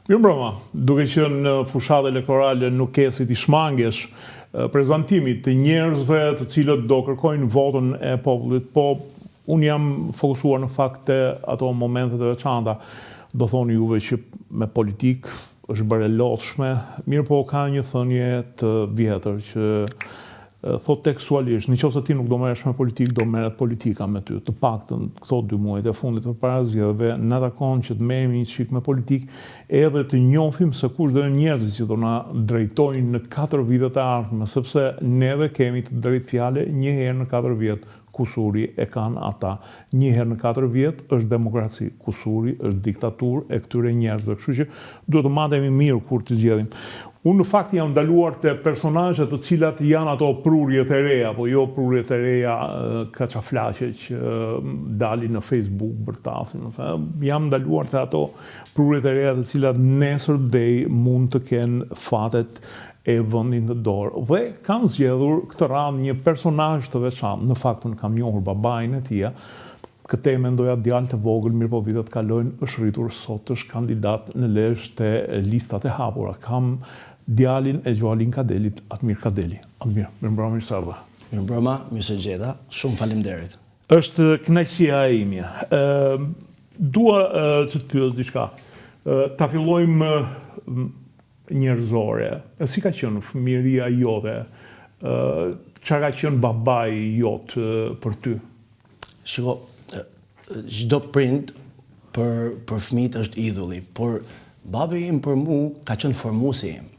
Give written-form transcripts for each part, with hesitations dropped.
Mirëmbrëma, duke qenë në fushat elektorale nukesit i shmangesh prezantimit të njerëzve të cilët do kërkojnë votën e popullit, po unë jam fokusuar në fakt të ato momentet e veçanta. Do thoni juve që me politik është bërë e lodhshme, mirë po ka një thënie të vjetër që thot tekstualisht, nëse ti nuk do merresh me politikë, do merret politika me ty. Të paktën këto 2 muajt e fundit përpara zgjedhjeve na takon që të merremi një çik me politikë edhe të njohim se kush do janë njerëzit që do na drejtojnë në 4 vitet e ardhme, sepse neve kemi të drejtë fjale një herë në 4 vjet. Kusuri e kanë ata. Një herë në 4 vjet është demokraci, kusuri është diktaturë e këtyre njerëzve. Kështu që duhet të matemi mirë kur të zgjedhim. Unë në fakt jam ndaluar te personazhet të cilat janë ato prurjet e reja, po jo prurjet e reja kaçaflaqe që dalin në Facebook bërtasin. Jam ndaluar te ato prurjet e reja të cilat nesër dej mund të kenë fatet e vendin të dorë. Dhe kam zgjedhur këtë radhë një personazh të veçantë. Në fakt unë kam njohur babain e tij. Këtë e mendoja djalë të vogël, mirë po vitet kalojnë, është rritur sot, është kandidat në leshtë të listat e hapura. Kam djalin e Gjualin Kadelit, Admir Kadeli. Admir, mirëmbrëma, mirë se erdhe. Mirëmbrëma, mirë se gjeta. Shumë faleminderit. Është kënaqësia e imja. Dua të të pyes diçka. Ta fillojmë njerëzore. Si ka qenë fëmijëria jote? Çfarë ka qenë babai jot për ty? Shiko, çdo prind për fëmijët është idhulli, por babai im për mua ka qenë formuesi im.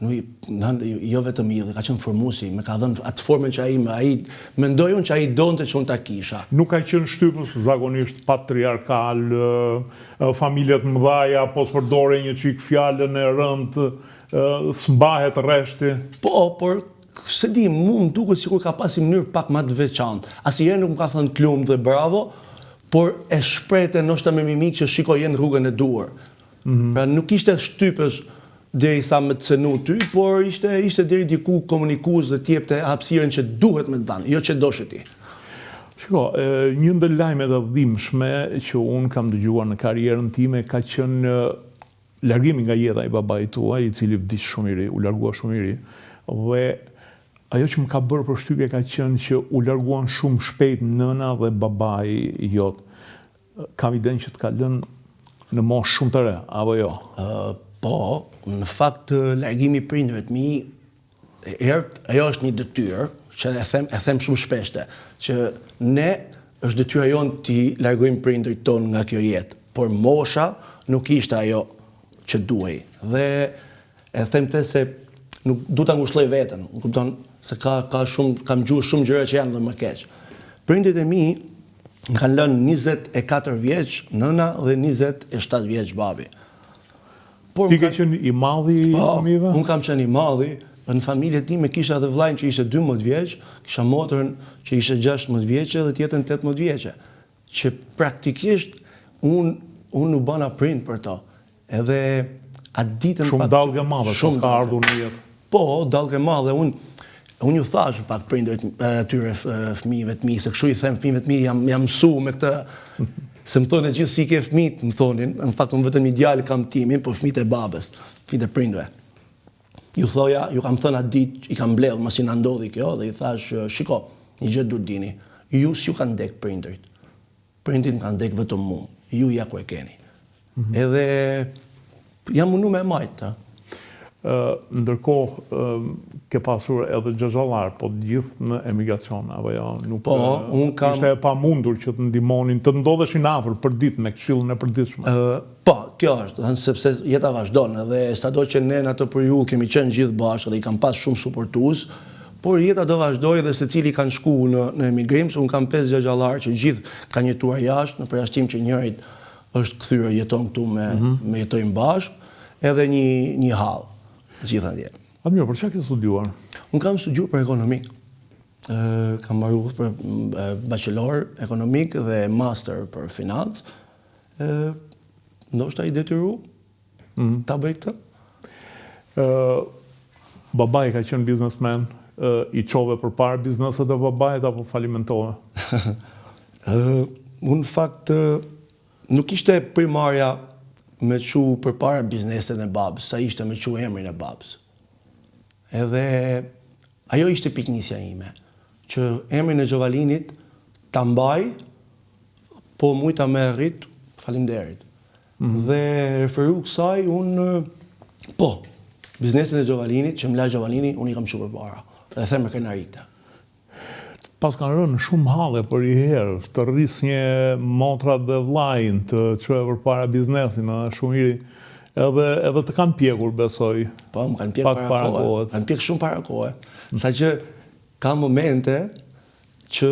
Jo vetëm idhulli, ka qenë formuesi im, më ka dhënë atë formën që ai mendoi unë që ai donte që unë ta kisha. Nuk ka qenë shtypës zakonisht patriarkal, familjet mëdhaja, po s'përdore një çik fjalën e rëndë, s'mbahet rreshti. Po, por se di, mu më duket sikur ka pasi mënyrë pak më të veçantë. Asnjëherë nuk më ka thënë klum dhe bravo, por e shprehte ndoshta me mimik që shikoj në rrugën e duhur. Pra nuk ishte shtypës derisa më të cenu ty, por ishte deri diku komunikues dhe t'jepte hapësirën që duhet me të dhanë, jo që doshe ti. Shiko, një ndër lajmet e dhimbshme që unë kam dëgjuar në karrierën time ka qenë largimi nga jeta i babait tuaj, i cili vdiq shumë i ri, u largua shumë i ri. Dhe ajo që më ka bërë përshtypje ka qenë që u larguan shumë shpejt nëna dhe babai jot. Kam idenë që të ka lënë në moshë shumë të re, apo jo? Po, në fakt largimi i prindërve të mi, ajo është një detyrë, që e them shumë shpeshte, që ne është detyra jonë t'i largojmë prindërit tonë nga kjo jetë, por mosha nuk ishte ajo që duhej. Dhe e them te se nuk du ta ngushëlloj veten, kupton se kam gjuar shumë gjëra që janë dhe më keq. Prindërit e mi kanë lënë 24 vjeç nëna dhe 27 vjeç babi. Ti ke qenë i madhi i fëmijëve? Unë kam qenë i madhi. Në familjen time kisha edhe vllajin që ishte 12 vjeç, kisha motrën që ishte 16 vjeçe dhe tjetrën 18 vjeçe. Që praktikisht unë nuk bëna prind për to. Edhe atë ditën shumë dallgë e madhe ka ardhur në jetë. Po, dallgë e madhe. Unë ju thash në fakt prindërit atyre fëmijëve të mi, se kështu i them fëmijëve të mi, jam mësuar me këtë. Se më thonë e gjithë si ke fëmijët, më thonin, në fakt unë vetëm një djalë kam timin, por fëmijët e babës, fëmijët e prindve. Ju thoja, ju kam thënë atë ditë, i kam mbledh masi na ndodhi kjo, dhe i thash, shiko, një gjë duhet dini, ju s'ju kanë ndek prindërit. Prindërit kanë ndek vetëm mua, ju ja ku e keni. Edhe jam mundu me majtë. Ndërkohë ke pasur edhe xhaxhallar, po gjithë në emigracion, apo jo? Nuk ishte e pamundur që të ndihmonin, të ndodheshin afër për ditë me këshillën e përditshme. Po, kjo është, sepse jeta vazhdon, edhe sado që ne në atë periudhë kemi qenë gjithë bashkë dhe i kam pas shumë suportues, por jeta do vazhdoi dhe secili kanë shkuar në emigrim, se unë kam 5 xhaxhallar që gjithë kanë jetuar jashtë, në përjashtim që njërit është kthyer jeton këtu me jetojmë bashkë, edhe një hall. Gjitha dje. Admir, për çfarë ke studiuar? Unë kam studiuar për ekonomik. Kam marrë për bachelor ekonomik dhe master për financë. Ndoshta i detyru ta bëj këtë. Babai ka qenë biznesmen, i çove përpara bizneset e babait apo falimentove? Unë fakt nuk ishte primarja me qu për para bizneset e babës, sa ishte me qu emrin e babës. Edhe ajo ishte piknisja ime, që emrin e Gjovalinit ta mbaj, po mujta me rrit, faleminderit. Dhe referu kësaj, biznesin e Gjovalinit, që m'la Gjovalini, unë i kam qu për para. Dhe them me krenarite. Pas kanë rënë shumë halle për i herë, të rris një motra dhe vlajnë të qëve për para biznesin, shumë iri, edhe të kanë pjekur, besoj. Po, më kanë pjek para kohë. Kanë pjek shumë para kohë. Sa që ka momente që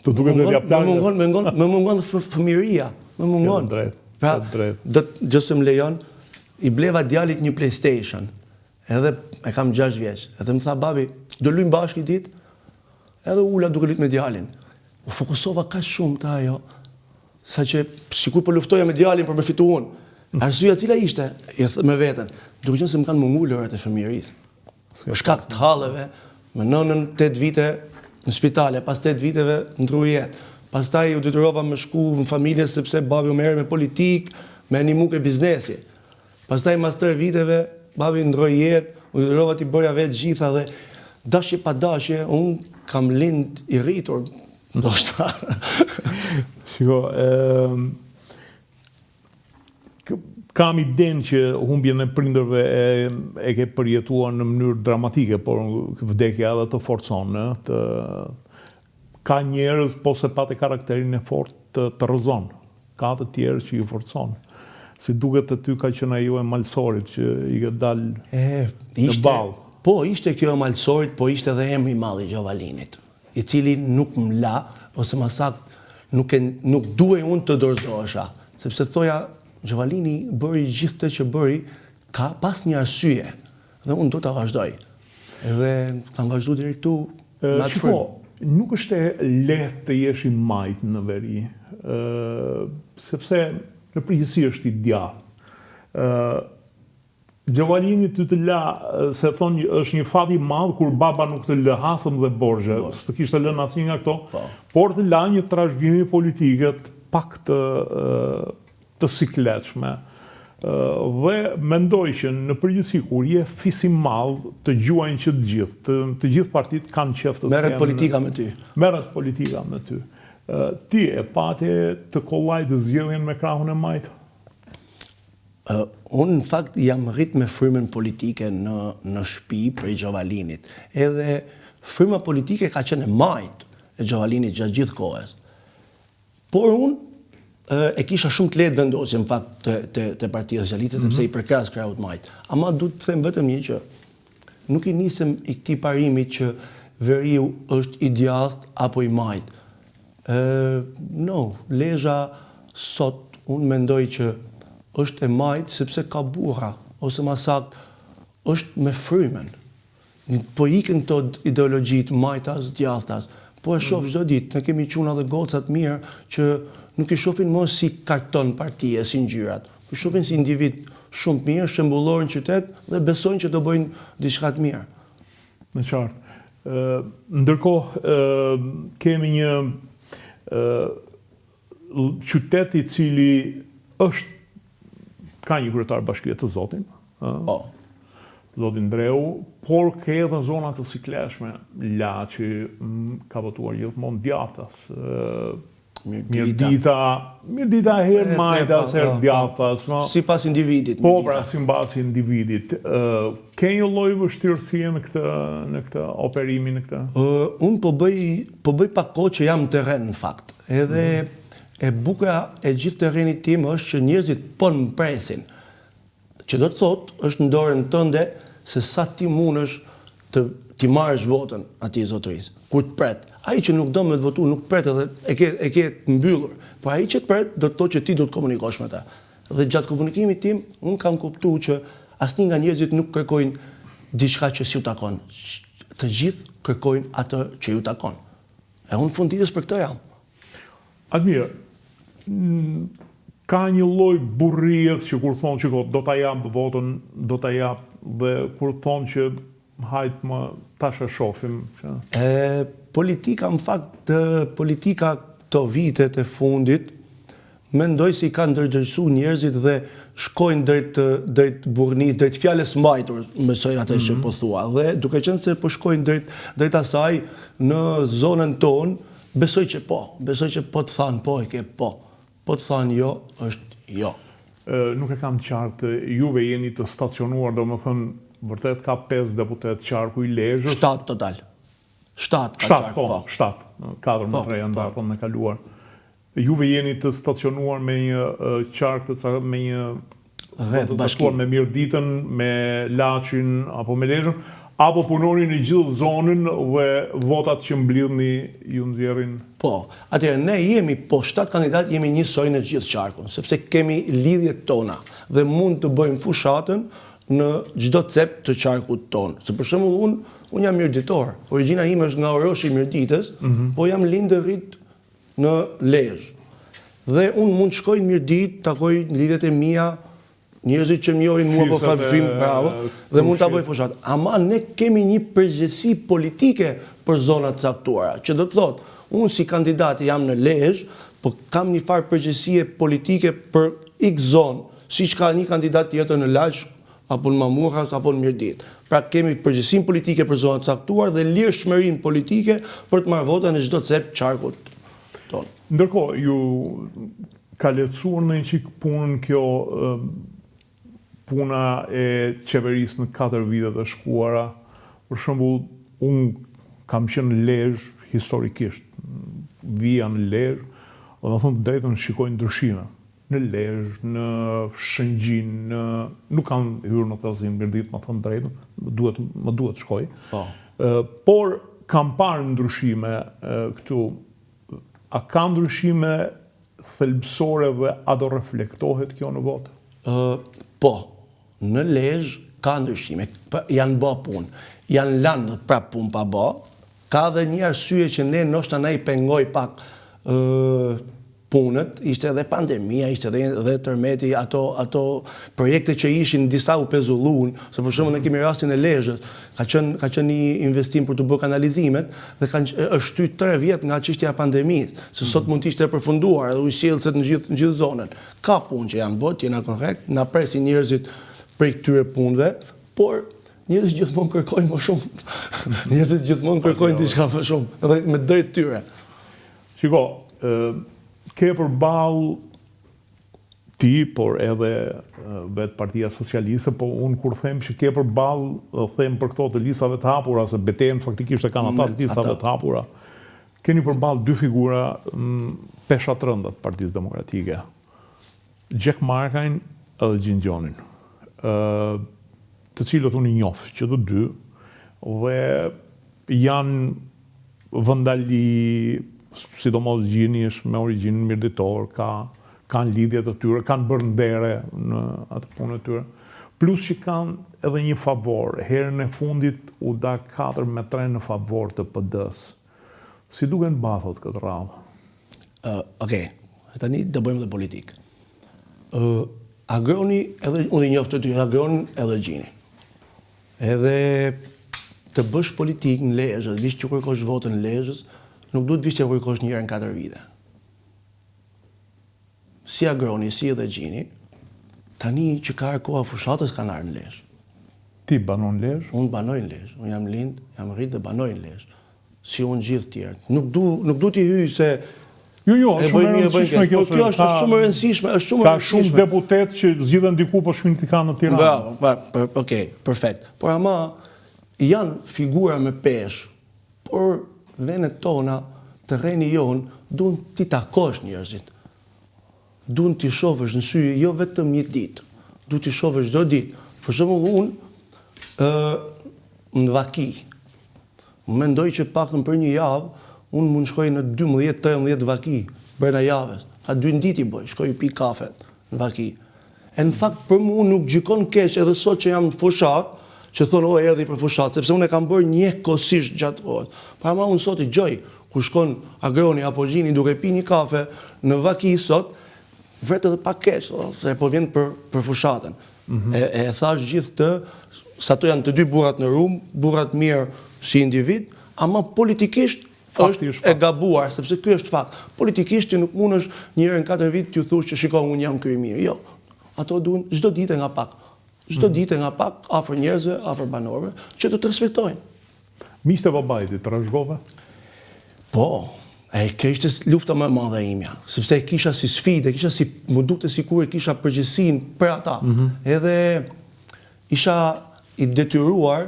me mungon fëmiria. Me mungon. Pra, gjësë më lejon, i bleva djalit një PlayStation. Edhe e kam 6 vjeç. Edhe më tha, babi, do luajmë bashkë i ditë? Edhe ula duke luajtur me djalin. U fokusova kaq shumë te ajo, sa që sikur po luftoja me djalin për me fitu unë. Arsyeja cila ishte, me veten, duke qenë se më kanë munguar lërat e fëmijërisë. Për shkak të halleve, me nënën 8 vite në spitale, pas 8 viteve ndroi jetë. Pastaj u detyrova me shku në familje sepse babi u merr me politik, me animu ke biznesi. Pastaj mas 3 viteve babi ndroi jetë, u detyrova t'i bëja vetë gjitha dhe dashje pa dashje, unë kam lind i rritur, ndoshta. Shiko, kam idenë që humbjen e prindërve e ke përjetuar në mënyrë dramatike, por vdekja edhe të forcon, ka njerëz, po se pate karakterin e fort të rrëzon, ka të tjerë që ju forcon. Si duket të ty ka qenë ajo e malsorit që i ke dalë në balë. Po, ishte kjo e malsorit, po ishte edhe emri i madh i Gjovalinit, i cili nuk më la, ose më saktë nuk duhej unë të dorëzohesha, sepse thoja, Gjovalini bëri gjithë të që bëri, ka pas një arsye, dhe unë do ta vazhdoj. Edhe kam vazhdu deri këtu. Shiko, nuk është lehtë të jesh i majt në veri, sepse në përgjithësi është i djathtë. Gjovalini të la, se thonë është një fat i madh kur baba nuk të lë hasëm dhe borxhe, s'të kishte lënë asnjë nga këto, por të la një trashëgimi politike pak të sikletshme. Dhe mendoj që në përgjithësi kur je fis i madh të gjuajnë që të gjithë partitë kanë qef të kenë. Merret politika me ty. Merret politika me ty. Ti e pati të kollaj të zgjedhjen me krahun e majt? Unë në fakt jam rrit me frymën politike në shtëpi për Gjovalinit. Edhe fryma politike ka qenë e majt e Gjovalinit gjatë gjithë kohës. Por unë e kisha shumë të lehtë vendosje në fakt të Partia Socialiste, sepse i përkas krahut majt. Ama du të them vetëm një që nuk i nisem i këtij parimi që veriu është i djathtë apo i majt. Lezha sot unë mendoj që është e majt sepse ka burra, ose më saktë është me frymen. Po ikin këto ideologjit majtas, djathtas, po e shoh çdo ditë, ne kemi çuna dhe gocat mirë që nuk i shohin më si karton partie, si ngjyrat. Po shohin si individ shumë mirë, shembullor në qytet dhe besojnë që do bëjnë diçka të mirë. Në qartë. Ndërkohë kemi një qytet i cili ka një kryetar bashkie të Zotin, Zotin Breu, por ka edhe zona të sikletshme, Laçi, ka votuar gjithmonë djathtas. Mirdita herë majtas, herë djathtas. Sipas individit. Po, pra, sipas individit. Ke një lloj vështirësie në këtë operimin në këtë? Unë po bëj pak kohë që jam në terren në fakt. Edhe e bukura e gjithë terrenit tim është që njerëzit po më presin. Që do të thotë, është në dorën tënde se sa ti mundesh ti marrësh votën atij zotërisë. Kur të pret, ai që nuk do me të votu nuk pret edhe e ke të mbyllur. Po ai që të pret do të thotë që ti do të komunikosh me ta. Dhe gjatë komunikimit tim unë kam kuptuar që asnjë nga njerëzit nuk kërkojnë diçka që s'ju takon. Të gjithë kërkojnë atë që ju takon. E unë funditës për këtë jam. Admirë, ka një lloj burriet që kur thonë që do ta jap votën, do ta jap, dhe kur thonë që hajt më tash e shohim. Politika, në fakt, politika këto vitet e fundit mendoj se i kanë ndërgjegjësu njerëzit dhe shkojnë drejt burrnis, drejt fjalës mbajtur, besoj atë që po thua. Dhe duke qenë se po shkojnë drejt asaj në zonën tonë, besoj që po të thanë po e ke po. Po të thanë jo, është jo. Nuk e kam qartë, juve jeni të stacionuar, do më thënë, vërtet ka 5 deputet qarku i Lezhës. 7 total. 7 ka qarku, po. 7, 4 më 3 janë darkon me kaluar. Juve jeni të stacionuar me një qark me një rreth bashki, me Mirditën, me Laçin apo me Lezhën, apo punoni në gjithë zonën dhe votat që mblidhni ju nxjerrin? Po, atëherë ne jemi 7 kandidat, jemi njësoj në gjithë qarkun, sepse kemi lidhjet tona dhe mund të bëjmë fushatën në çdo cep të qarkut tonë. Se për shembull unë jam mirditor, origjina ime është nga Oroshi i Mirditës, po jam lindë rrit në Lezhë. Dhe unë mund shkoj në Mirdit, takoj lidhjet e mia, njerëzit që më njohin mua po favim, bravo, dhe mund ta bëj fushat. Ama ne kemi një përgjegjësi politike për zonat caktuara, që do të thotë, unë si kandidat jam në Lezhë, po kam një farë përgjegjësie politike për X zonë, siç ka një kandidat tjetër në Laç, apo në Mamurrës, apo në Mirdit. Pra kemi përgjegjësinë politike për zonat caktuar dhe lirshmërinë politike për të marrë vota në çdo cep qarkut tonë. Ndërkohë, ju ka lehtësuar në një çik punën kjo puna e qeverisë në 4 vitet e shkuara. Për shembull, unë kam qenë në Lezhë historikisht, vija në Lezhë, dhe më thonë drejtën shikoj ndryshime. Në Lezhë, në Shëngjin, nuk kam hyrë në thellësinë Mirdit, më thonë drejtën, më duhet shkoj. Por kam parë ndryshime këtu. A ka ndryshime thelbësore dhe a do reflektohet kjo në votë? Po, në Lezhë ka ndryshime, janë bë punë, janë lanë prap punë pa bë, ka dhe një arsye që ne ndoshta na i pengoj pak punët, ishte edhe pandemia, ishte edhe tërmeti, ato projekte që ishin disa u pezulluan, se për shembull ne kemi rastin e Lezhës, ka qenë një investim për të bërë kanalizimet dhe është shtyr 3 vjet nga çështja e pandemisë, se sot mund të ishte përfunduar edhe ujësjellëset në gjithë zonën. Ka punë që janë bërë, jena korrekt, na presin njerëzit prej këtyre punëve, por njerëzit gjithmonë kërkojnë më shumë. Njerëzit gjithmonë kërkojnë diçka më shumë, edhe me drejt tyre. Shiko, ke përballë ti, por edhe vetë Partia Socialiste, po unë kur them që ke përballë, them për këto të listave të hapura, se betejën faktikisht e kanë ata të listave të hapura. Keni përballë 2 figura pesha të rënda të Partisë Demokratike. Gjek Markajn edhe Gjingjonin, të cilët unë i njoh që të dy, dhe janë vëndali, sidomos Gjini është me origjinë mirditor, kanë lidhjet të tyre, kanë bërë ndere në atë punë të tyre. Plus që kanë edhe një favor, herën e fundit u da 4-3 në favor të PD-s. Si duken bathot këtë radhë? Okej, tani do bëjmë dhe politikë. Agroni, edhe unë i njoh të dy, Agronin edhe Gjinin. Edhe të bësh politikë në Lezhë, vish që kërkosh votën në Lezhës, nuk duhet vish që kërkosh një herë në 4 vite. Si Agroni, si edhe Gjini, tani që ka koha fushatës kanë ardhur në Lezhë. Ti banon në Lezhë? Unë banoj në Lezhë. Unë jam lind, jam rrit dhe banoj në Lezhë. Si unë gjithë tjerë. Nuk du t'i hyj se Jo, shumë e rëndësishme kjo. Kjo është shumë e rëndësishme, Ka shumë deputet që zgjidhen diku po shkojnë t'i kanë në Tiranë. Bravo, okej, perfekt. Por ama janë figura me peshë, por vendet tona, terreni jon, duhen t'i takosh njerëzit. Duhen t'i shohësh në sy, jo vetëm një ditë. Duhet t'i shohësh çdo ditë. Për shembull unë në Vaki, mendoj që paktën për një javë unë mund shkoj në 12-13 Vaki brenda javës. Ka 2 ditë i bëj, shkoj pi kafe në Vaki. E në fakt për mua nuk gjykon keq edhe sot që jam në fushat, që thonë erdhi për fushat, sepse unë e kam bërë njëkohësisht gjatë kohës. Pra ma unë sot i gjoj, kur shkon Agroni apo Gjini duke pi një kafe në Vaki sot, vret edhe pak keq, se po vjen për fushatën. E thash gjithë të, sa to janë të 2 burrat në rrum, burrat mirë si individ, ama politikisht Fakti është e gabuar, sepse ky është fakt. Politikisht ti nuk mundesh një herë në 4 vit t'ju thush që shiko unë jam ky i mirë. Jo. Ato duhen çdo ditë nga pak. Çdo ditë nga pak afër njerëzve, afër banorëve, që të respektojnë. Miqtë e babait të trashëgove? Po, kjo ishte lufta më e madhe e imja, sepse e kisha si sfidë, më dukte sikur e kisha përgjegjësinë për ata. Edhe isha i detyruar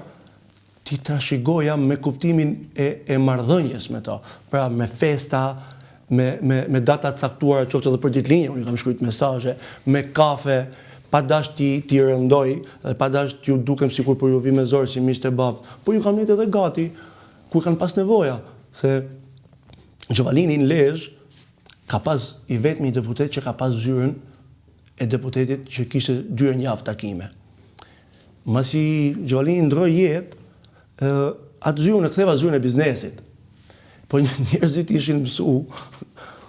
ti trashëgoja me kuptimin e marrëdhënies me to. Pra me festa, me data caktuara, qoftë edhe për ditëlinje, unë i kam shkruajtur mesazhe, me kafe, pa dash ti rëndoj, dhe pa dash t'ju dukem sikur për ju vi me zorë si miqtë e babë, por ju kam nejtë edhe gati, kur kanë pas nevoja, se Gjovalini në Lezhë ka pas i vetmi deputet që ka pas zyrën e deputetit që kishte 2 herë në javë takime. Masi Gjovalini ndroi jetë, atë zyrën e ktheva zyrën e biznesit. Po njerëzit ishin mësu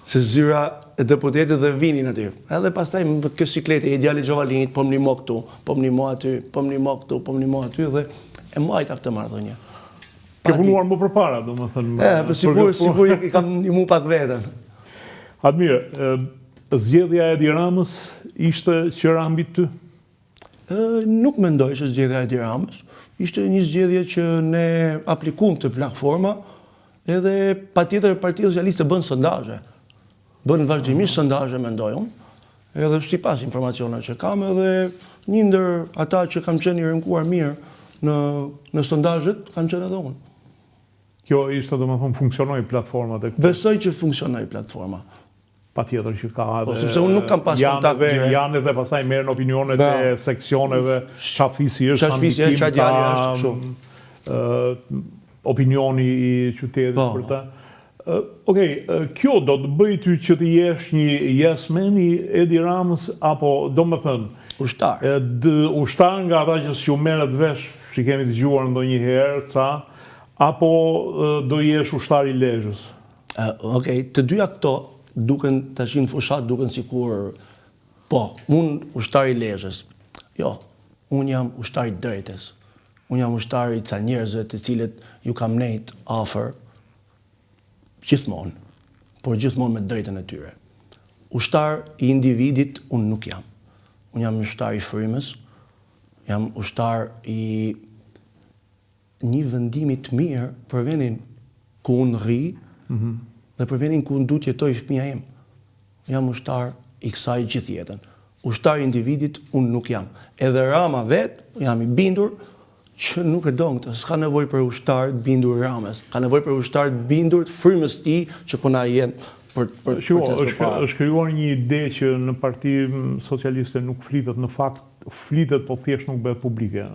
se zyra e deputetit dhe vinin aty. Edhe pastaj me kjo siklete e djali Gjovalinit, po më nimo këtu, po më nimo aty, po më nimo këtu, po më nimo aty dhe e mbajta këtë marrëdhënie. Ke punuar më përpara, domethënë. Po sigur i kam ndihmuar pak veten. Admir, zgjedhja e Edi Ramës ishte qëra mbi ty? Nuk mendoj se zgjedhja e Edi Ramës. Ishte një zgjedhje që ne aplikuam të platforma, edhe patjetër Partia Socialiste bën sondazhe. Bën vazhdimisht sondazhe, mendoj unë, edhe sipas informacioneve që kam, edhe një ndër ata që kam qenë i rënkuar mirë në sondazhet, kam qenë edhe unë. Kjo ishte, domethënë, funksionoi platformat e këtu? Besoj që funksionoi platforma. Patjetër që ka edhe... sepse unë nuk kam pas kontakt direkt. Janë edhe pastaj merren opinionet e seksioneve, çafisi është, opinioni i qytetit për ta. Okej, kjo do të bëj ty që të jesh një yes man i Edi Ramës, apo domethënë ushtar. Ushtar nga ata që s'ju merret vesh, që kemi dëgjuar ndonjëherë, apo do jesh ushtar i Lezhës? Okej, të dyja këto duken tash në fushat duken sikur po, unë ushtar i Lezhës. Jo, unë jam ushtar i drejtës. Unë jam ushtar i ca njerëzve të cilët ju kam nejt afër gjithmonë, por gjithmonë me drejtën e tyre. Ushtar i individit unë nuk jam. Unë jam ushtar i frymës, jam ushtar i një vendimi të mirë për vendin ku unë rri, dhe për vendin ku unë du t'jetoj fëmija im. Jam ushtar i kësaj gjithë jetën. Ushtar i individit unë nuk jam. Edhe Rama vetë, jam i bindur, që nuk e do këtë, s'ka nevoj për ushtar të bindur Ramës, ka nevoj për ushtar të bindur të frymës ti që puna jenë për është krijuar një ide që në Parti Socialiste nuk flitet, në fakt flitet, po thjesht nuk bëhet publike.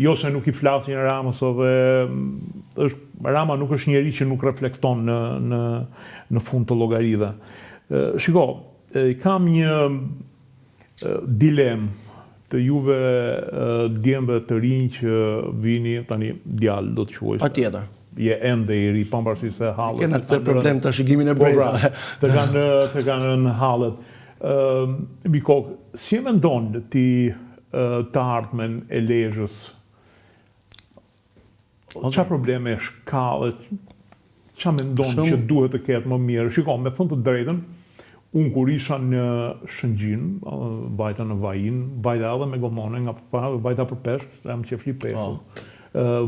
Jo se nuk i flasin Ramës, Rama nuk është njeri që nuk reflekton në fund të llogarive. Shiko, kam një dilemë të juve djemve të rinj që vini, tani djalë do të quajsh. Patjetër. Je ende i ri, pavarësisht se hallet. Kena këtë problem të shikimin e brezave. Të kanë në hallet. Bikok, si e mendon ti të ardhmen e Lezhës? Qa probleme shkallë? Qa mendon që duhet të ketë më mirë? Shiko, me thënë të drejtën, unë kur isha në Shëngjin, vajta në vajin, vajta edhe me gomone, nga vajta për peshk, jam qefli peshku.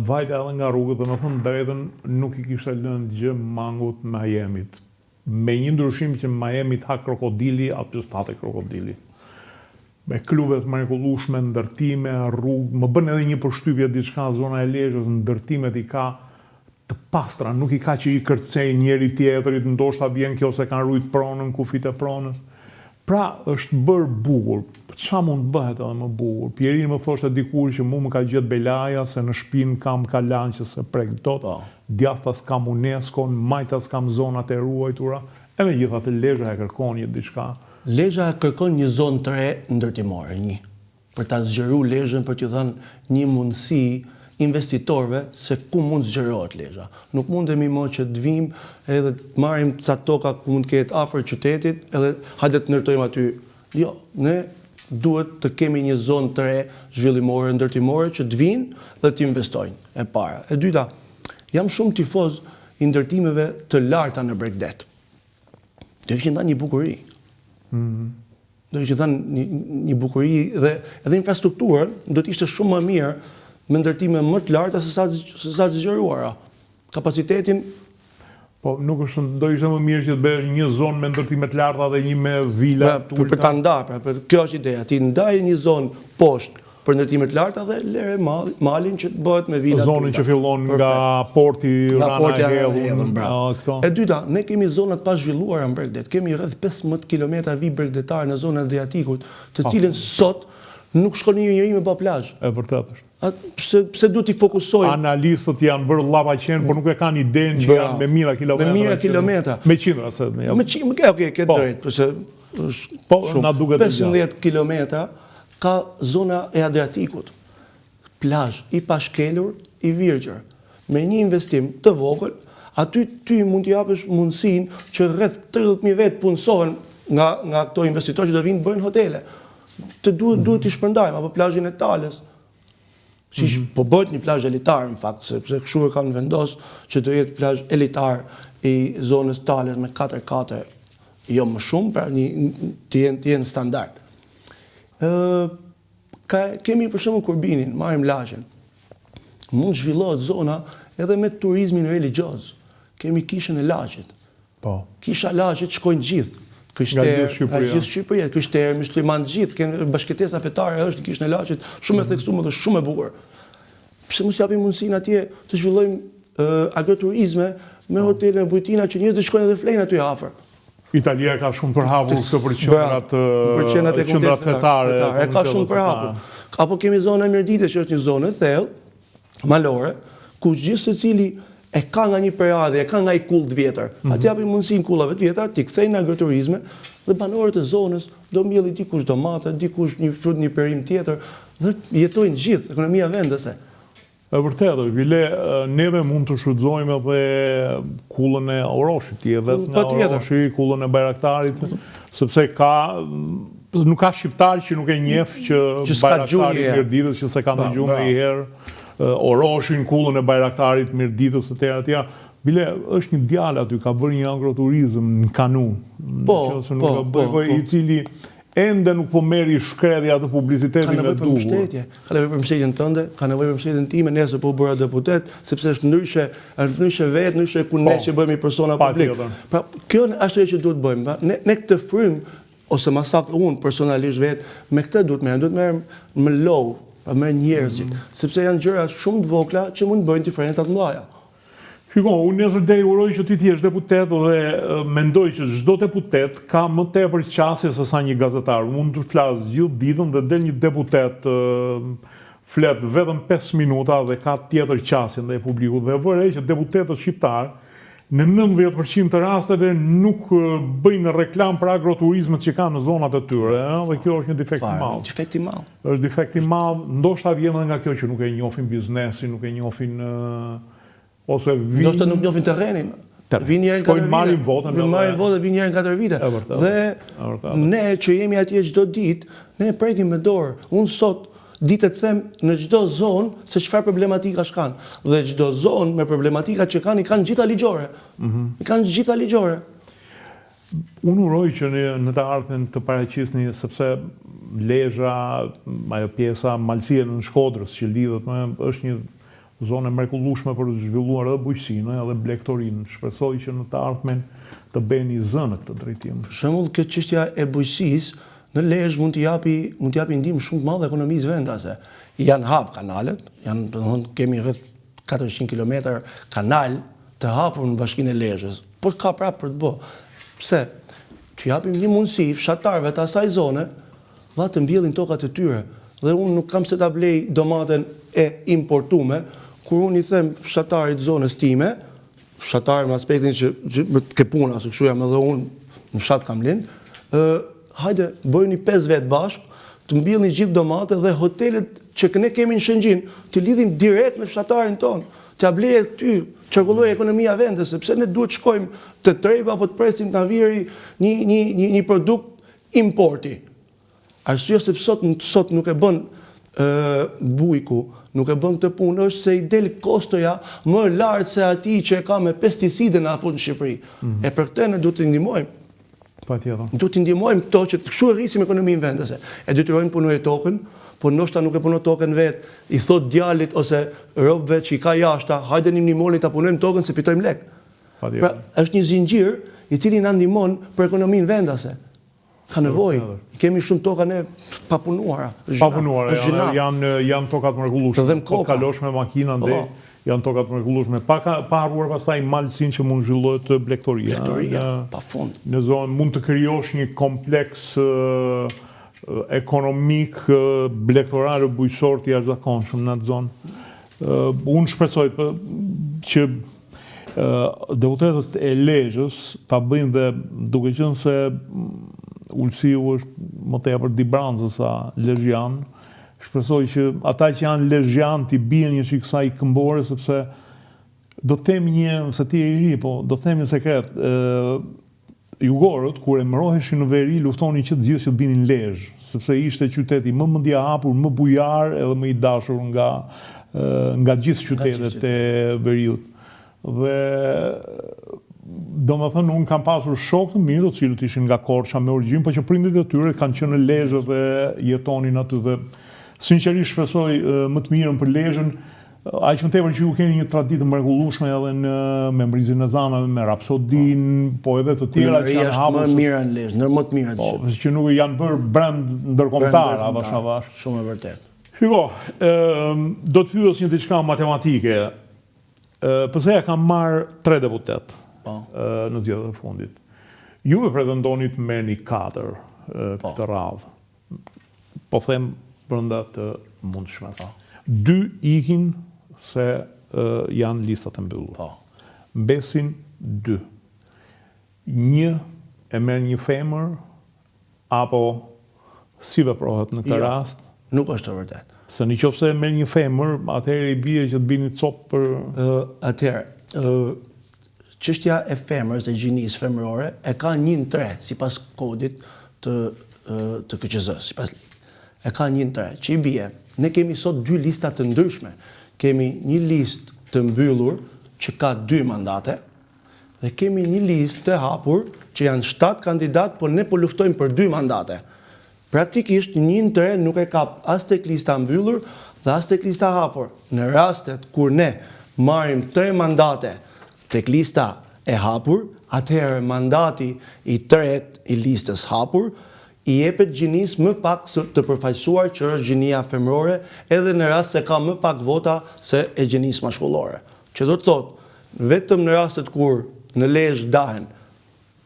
Vajta edhe nga rrugët, dhe me thënë drejtën, nuk i kishte lënë gjë mangut Miamit. Me një ndryshim që Miamit ha krokodili, aty s'tate krokodili. Me klubet mrekullueshme, ndërtime, rrugë, më bën edhe një përshtypje diçka zona e Lezhës, ndërtimet i ka të pastra, nuk i ka që i kërcej njeri tjetërit, ndoshta vjen kjo se kanë rujt pronën, kufit e pronës. Pra, është bërë bukur. Qa mund bëhet edhe më bukur? Pjerin më thoshte dikur që mu më ka gjetë belaja, se në shpinë kam kalan që se prek dot, djathtas kam UNESCO, majtas kam zonat e ruajtura, e me gjitha të Lezhë e kërkon një diçka. Lezhë e kërkon një zonë 3 ndërtimore, një. Për ta zgjeru Lezhën, për t'ju thënë një mundësi investitorve se ku mund zgjerohet Lezhë. Nuk mundemi më që të vim edhe të marrim ca toka ku mund ketë afër qytetit edhe hajde të ndërtojmë aty. Jo, ne duhet të kemi një zonë 3 zhvillimore, ndërtimore që të vinë dhe të investojnë, e para. E dyta, Jam shumë tifoz i ndërtimeve të larta në Bregdet. Do kishin dhënë një bukuri. Do kishin dhënë një bukuri dhe edhe infrastrukturën do të ishte shumë më mirë me ndërtime më të larta se sa zgjeruara. Kapacitetin po nuk është do ishte më mirë që të bëhesh një zonë me ndërtime të larta dhe një me vila të ulta. Për ta ndarë, kjo është ideja. Ti ndaje një zonë poshtë për ndërtime të larta dhe lere malin që të bëhet me vila të ulta. Zonën që fillon nga porti Rana e Hellun. E dyta, ne kemi zonat pa zhvilluara në Bregdet. Kemi rreth 15 kilometra vi bregdetar në zonën e Adriatikut, të cilën sot nuk shkon një njeri me pa plazh. E vërtet është. Pse duhet t'i fokusojnë? Analistët janë bërë llapaqen, por nuk e kanë idenë që janë me mijëra kilometra. Me mijëra kilometra. Me qindra se. Ke drejt, përse na duket 15 kilometra ka zona e Adriatikut. Plazh i pashkelur, i virgjër. Me një investim të vogël, aty ty mund t'i japësh mundësinë që rreth 30.000 vetë punësohen nga këto investitorë që do vinë të bëjnë hotele. Të duhet t'i shpërndajmë, apo plazhin e Tales. Po bëhet një plazh elitar në fakt, sepse kështu e kanë vendosur që do jetë plazh elitar i zonës Tales me 4 kate, jo më shumë, pra të jenë standard. Kemi për shembull Kurbinin, marrim Laçin. Mund zhvillohet zona edhe me turizmin religjoz. Kemi kishën e Laçit. Po. Kisha Laçit shkojnë gjithë. Gjithë Shqipëria, kryshterë, mysliman gjithë, bashkëtesa fetare është në kishën e Laçit, shumë e theksuar dhe shumë e bukur. Pse mos japim mundësinë atje të zhvillojmë agroturizme me hotele, bujtina që njerëzit shkojnë edhe flejnë aty afër. Italia ka shumë përhapur këtë për qendrat fetare. E ka shumë përhapur. Apo kemi zonën e Mirdite që është një zonë e thellë, malore, ku gjithë secili e ka nga një periudhë, e ka nga i kull të vjetër. Atë japim mundësinë kullave të vjetra, ti kthejnë agroturizme dhe banorët e zonës do mbjellin dikush domate, dikush një frut, një perim tjetër dhe jetojnë gjithë, ekonomia vendese. E vërtetë, bile neve mund të shfrytëzojmë edhe kullën e Oroshit, edhe nga Oroshi, kullën e Bajraktarit, sepse nuk ka shqiptar që nuk e njeh që Bajraktari i Mirditës që se ka ndëgjuar më herë. Oroshin, kullën e Bajraktarit, Mirditës të tjera. Bile, është një djalë aty, ka bërë një agroturizëm në Kanun. I cili ende nuk po merri shkredhja të publicitetin e duhur. Ka nevojë për mbështetjen tënde, ka nevojë për mbështetjen time, nesër po bëra deputet, sepse është ndryshe vetë, ndryshe ku ne që bëhemi persona publik. Pra, kjo është ajo që duhet bëjmë. Ne këtë frym, ose më saktë unë personalisht vetë, me këtë duhet merrem me lov, me njerëzit, sepse janë gjëra shumë të vogla që mund të bëjnë diferenca të mëdha. Shiko, unë nesër deri uroj që ti t'jesh deputet dhe mendoj që çdo deputet ka më tepër qasje se sa një gazetar. Mund të flas gjithë ditën dhe del një deputet flet vetëm 5 minuta dhe ka tjetër qasje ndaj publikut. Dhe vërej që deputetët shqiptar në 90% të rasteve nuk bëjnë reklam për agroturizmet që kanë në zonat e tyre, dhe kjo është një defekt i madh. Është defekt i madh, ndoshta vjen edhe nga kjo që nuk e njohin biznesin, nuk e njohin ose ndoshta nuk njohin terrenin. Vinë njerë në 4 vite. Marrin votën, vinë njerë në 4 vite. Dhe ne që jemi atje çdo ditë, ne prekim me dorë. Unë sot ditë të them në çdo zonë se çfarë problematika kanë. Dhe çdo zonë me problematika që kanë, i kanë gjitha ligjore. I kanë gjitha ligjore. Unë uroj që në të ardhmen të paraqisni, sepse Lezhë, ajo pjesa Malësia në Shkodrës që lidhet është një zonë e mrekullueshme për të zhvilluar edhe bujqësinë edhe blegtorinë. Shpresoj që në të ardhmen të bëni zë në këtë drejtim. Për shembull, kjo çështja e bujqësisë në Lezhë mund t'i japi ndihmë shumë të madhe ekonomisë vendase. Janë hap kanalet, kemi rreth 400 km kanal të hapur në bashkinë e Lezhës, por ka prapë për të bërë. Pse? T'u japim një mundësi fshatarëve të asaj zone, dha të mbjellin tokat e tyre. Dhe unë nuk kam se ta blej domaten e importume, kur unë i them fshatarit zonës time, fshatarit me aspektin që ke puna, se kështu jam edhe unë në fshat kam lind, hajde, bëjni 5 vetë bashkë, të mbjellni gjithë domate dhe hotelet që ne kemi në Shëngjin, të lidhim direkt me fshatarin tonë, t'ja bleje ty, çarkulloj ekonomia vende, sepse ne duhet shkojmë të Treba apo të presim të aviri një produkt importi. Arsye se sot nuk e bën Bujku nuk e bën këtë punë është se i del kostoja më lartë se ati që e ka me pesticide në afut në Shqipëri. E për këtë ne duhet të ndihmojmë. Duhet të ndihmojmë këto që kështu e rrisim ekonominë vendase. E detyrojmë punojë tokën, po ndoshta nuk e punon tokën vetë, i thot djalit ose robëve që i ka jashta, hajde një ndihmoni ta punojmë tokën se fitojmë lek. Pra, është një zinxhir i cili na ndihmon për ekonominë vendase. Ka nevojë. Kemi shumë toka ne papunuara. Janë tokat mrekullueshme. Po kalosh me makinën dhe janë tokat mrekullueshme. Pa harruar pastaj malësinë që mund zhvillohet blegtoria. Blegtoria, pafund. Në zonë mund të krijosh një kompleks ekonomik blegtorar bujqësor të jashtëzakonshëm në atë zonë. Unë shpresoj që deputetët e Lezhës ta bëjnë dhe duke qenë se Ulësiu është më tepër Dibrancë sa lezhjan, shpresoj që ata që janë lezhjan t'i bien një çik kësaj këmbore, sepse do të them se ti e i ri, po do të them një sekret. Jugorët, kur emëroheshin në veri, luftonin që të gjithë që të binin Lezhë, sepse ishte qyteti më mendja hapur, më bujar edhe më i dashur nga gjithë qytetet e veriut. Dhe do më thënë, unë kam pasur shok të mirë, të cilët ishin nga Korça me origjinë, po që prindit e tyre kanë qenë në Lezhë dhe jetonin aty dhe sinqerisht shpresoj më të mirën për Lezhën, aq më tepër që ju keni një traditë mrekullueshme edhe me Mrizin e Zanave, me Rapsodin, po edhe të tjera që janë hapur. Më mira në Lezhë, më të mira. Po, që nuk janë bërë brand ndërkombëtar avash avash. Shumë e vërtet. Shiko, do të pyes një diçka matematike. Pse ja kam marrë 3 deputet në zgjedhjet e fundit. Ju e pretendonit me një 4 këtë radhë. Po them brenda të mundshmes. 2 ikin se janë listat e mbyllura. Mbesin 2. 1 e merr një femër apo si veprohet në këtë rast? Nuk është e vërtetë. Se në qoftë se merr një femër, atëherë i bie që të bini copë për atëherë çështja e femrës, e gjinisë femërore, e ka 1/3 sipas kodit të KQZ-s, e ka 1/3, që i bie. Ne kemi sot 2 lista të ndryshme. Kemi një listë të mbyllur që ka 2 mandate dhe kemi një listë të hapur që janë 7 kandidat, por ne po luftojmë për 2 mandate. Praktikisht 1/3 nuk e kap as tek lista mbyllur dhe as tek lista hapur. Në rastet kur ne marrim 3 mandate tek lista e hapur, atëherë mandati i tretë i listës hapur i jepet gjinisë më pak të përfaqësuar që është gjinia femërore, edhe në rast se ka më pak vota se e gjinisë mashkullore. Që do të thotë, vetëm në rastet kur në Lezhë dahen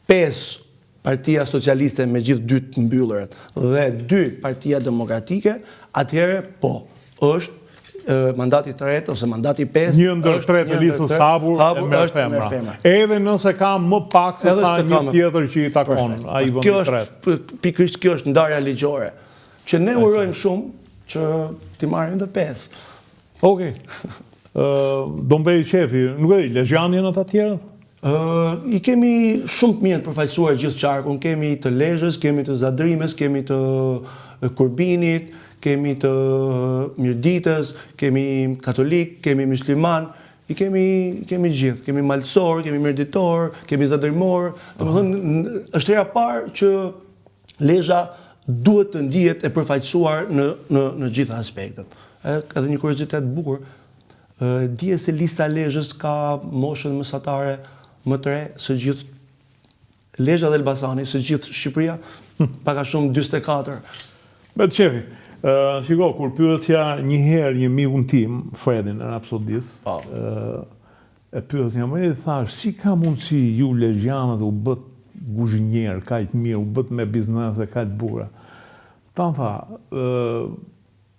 5 Partia Socialiste me gjithë 2 të mbyllërat dhe 2 Partia Demokratike, atëherë po, është mandati 3 ose mandati 5 një ndër 3 të listës hapur e merr femra. Edhe nëse ka më pak se sa një tjetër që i takon ai vendi i tretë. Pikërisht kjo është ndarja ligjore, që ne urojmë shumë që t'i marrim të 5. Okej. Do mbej qefi, nuk e di, lezhjanë janë ata të tjerët? I kemi shumë të mirë të përfaqësuar gjithë qarkun, kemi të Lezhës, kemi të Zadrimes, kemi të Kurbinit, kemi të Mirditës, kemi katolik, kemi musliman, i kemi gjithë, kemi malësor, kemi mirditor, kemi zadrimor. Domethënë, është hera parë që Lezhë duhet të ndihet e përfaqësuar në gjitha aspektet. Edhe një kuriozitet bukur, dije se lista e Lezhës ka moshën mesatare më të re së gjithë Lezhë dhe Elbasani, së gjithë Shqipëria, pak a shumë 44. Me të qefi, shiko, kur pyetja një herë një mikun tim, Fredin, në Rapsodis, e pyetja më e thash, si ka mundësi ju lezhjanët u bët guzhinjerë, kaq mirë, u bët me biznese, kaq bura. Ta më tha,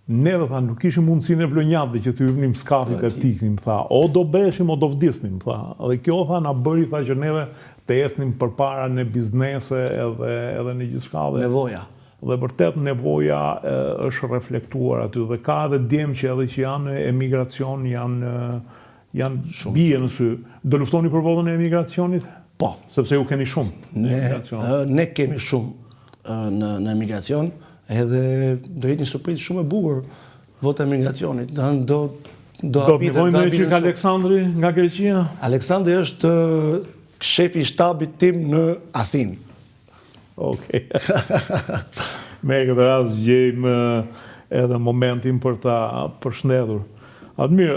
neve tha, nuk ishim mundësinë e vlonjave që të hypnim skafit e tiknim, tha, o do beshim, o do vdisnim, tha. Dhe kjo, tha, na bëri, tha, që neve të esnim përpara në biznese edhe në gjithçka. Nevoja. Dhe vërtet nevoja është reflektuar aty dhe ka edhe djemë që edhe që janë emigracion, janë bie në sy. Do luftoni për votën e emigracionit? Po. Sepse ju keni shumë në emigracion. Ne kemi shumë në emigracion, edhe do jetë një surprizë shumë e bukur vota emigracionit. Do të nivojnë në që ka Aleksandri nga Greqia? Aleksandri është shefi i shtabit tim në Athinë. Okej. Me këtë rast gjejmë edhe momentin për ta përshëndetur. Admir,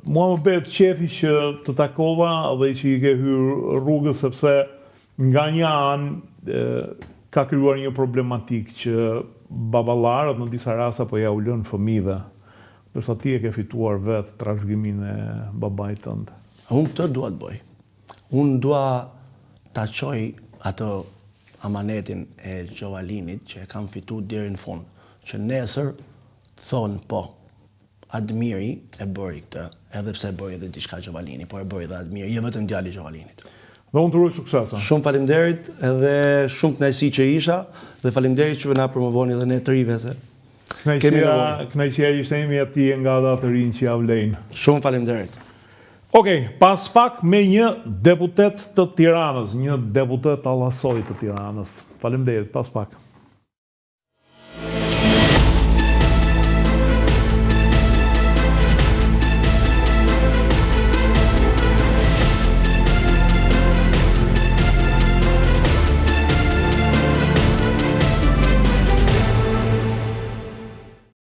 mua më bëhet qefi që të takova dhe që i ke hyrë rrugës sepse nga një anë ka krijuar një problematik që baballarët në disa raste po ja u lënë fëmijëve, ndërsa ti e ke fituar vetë trashëgimin e babait tënd. Unë këtë dua të bëj. Unë dua ta çoj atë amanetin e Gjovalinit që e kam fituar deri në fund, që nesër thonë po, Admiri e bëri këtë, edhe pse e bëri edhe diçka Gjovalini, por e bëri edhe Admiri, jo vetëm djali i Gjovalinit. Dhe unë të uroj suksesa. Shumë faleminderit edhe shumë kënaqësi që isha dhe faleminderit që na promovoni edhe ne të rive se Kënaqësia ishte ime aty nga ata të rinj që ja vlejnë. Shumë faleminderit. Okej, pas pak me një deputet të Tiranës, një deputet allasoj të Tiranës. Faleminderit, pas pak.